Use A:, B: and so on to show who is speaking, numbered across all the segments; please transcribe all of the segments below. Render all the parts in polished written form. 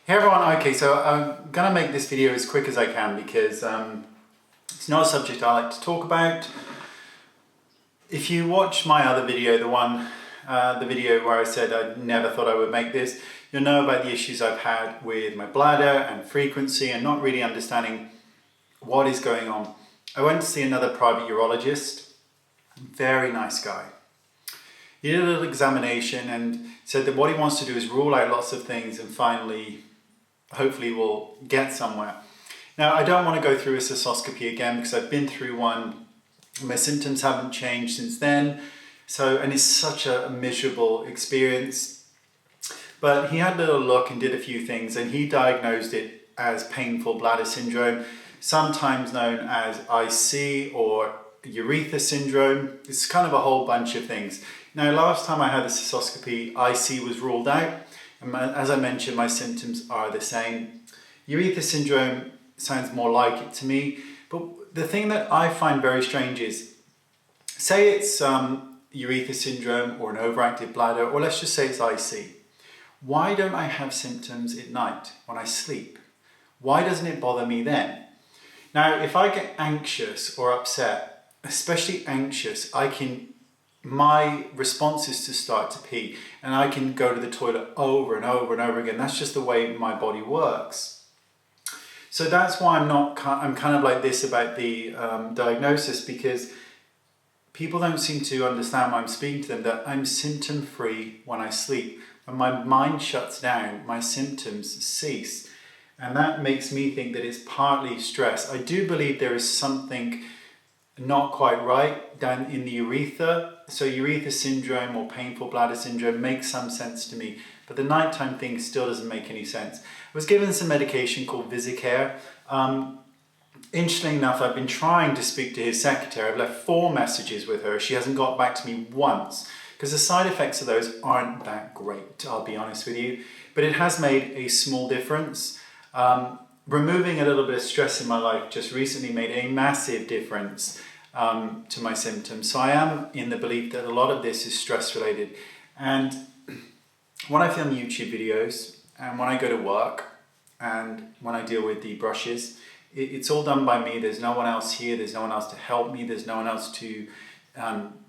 A: Hey everyone, okay, so I'm gonna make this video as quick as I can because it's not a subject I like to talk about. If you watch my other video, the video where I said I never thought I would make this, you'll know about the issues I've had with my bladder and frequency and not really understanding what is going on. I went to see another private urologist, very nice guy. He did a little examination and said that what he wants to do is rule out lots of things and finally, hopefully we'll get somewhere. Now, I don't want to go through a cystoscopy again because I've been through one. My symptoms haven't changed since then. And it's such a miserable experience. But he had a little look and did a few things, and he diagnosed it as painful bladder syndrome, sometimes known as IC or urethra syndrome. It's kind of a whole bunch of things. Now, last time I had a cystoscopy, IC was ruled out. And as I mentioned, my symptoms are the same. Urethra syndrome sounds more like it to me. But the thing that I find very strange is, say it's urethra syndrome or an overactive bladder, or let's just say it's IC. Why don't I have symptoms at night when I sleep? Why doesn't it bother me then? Now, if I get anxious or upset, especially anxious, my response is to start to pee, and I can go to the toilet over and over and over again. That's just the way my body works. So that's why I'm kind of like this about the diagnosis, because people don't seem to understand when I'm speaking to them that I'm symptom free when I sleep. When my mind shuts down, my symptoms cease. And that makes me think that it's partly stress. I do believe there is something not quite right down in the urethra. So urethra syndrome or painful bladder syndrome makes some sense to me, but the nighttime thing still doesn't make any sense. I was given some medication called Visicare. Interestingly enough, I've been trying to speak to his secretary. I've left 4 messages with her. She hasn't got back to me once because the side effects of those aren't that great, I'll be honest with you. But it has made a small difference. Removing a little bit of stress in my life just recently made a massive difference to my symptoms. So I am in the belief that a lot of this is stress related. And when I film YouTube videos and when I go to work and when I deal with the brushes, it's all done by me. There's no one else here. There's no one else to help me. There's no one else to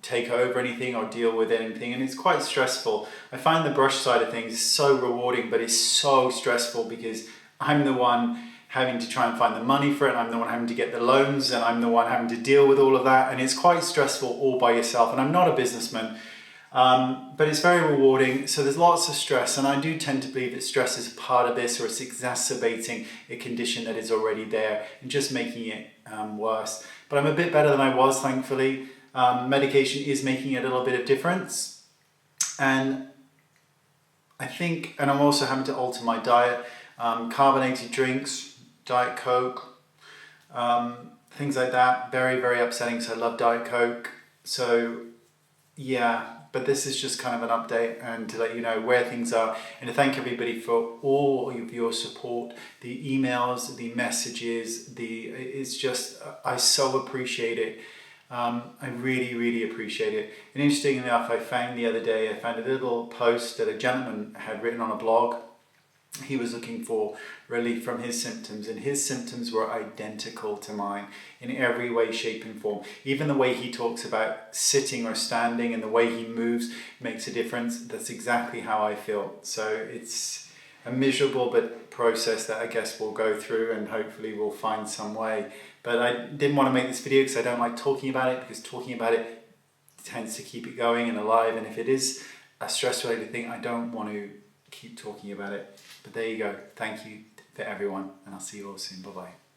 A: take over anything or deal with anything. And it's quite stressful. I find the brush side of things so rewarding, but it's so stressful because I'm the one having to try and find the money for it. I'm the one having to get the loans, and I'm the one having to deal with all of that. And it's quite stressful all by yourself. And I'm not a businessman, but it's very rewarding. So there's lots of stress. And I do tend to believe that stress is part of this, or it's exacerbating a condition that is already there and just making it worse. But I'm a bit better than I was, thankfully. Medication is making a little bit of difference. And I think, and I'm also having to alter my diet. Carbonated drinks, Diet Coke, things like that. Very, very upsetting because I love Diet Coke. So yeah, but this is just kind of an update and to let you know where things are, and to thank everybody for all of your support, the emails, the messages, it's just, I so appreciate it. I really, really appreciate it. And interestingly enough, I found the other day, a little post that a gentleman had written on a blog. He was looking for relief from his symptoms, and his symptoms were identical to mine in every way, shape and form. Even the way he talks about sitting or standing and the way he moves makes a difference. That's exactly how I feel. So it's a miserable process that I guess we'll go through, and hopefully we'll find some way. But I didn't want to make this video because I don't like talking about it, because talking about it tends to keep it going and alive. And if it is a stress related thing, I don't want to keep talking about it. But there you go. Thank you for everyone, and I'll see you all soon. Bye bye.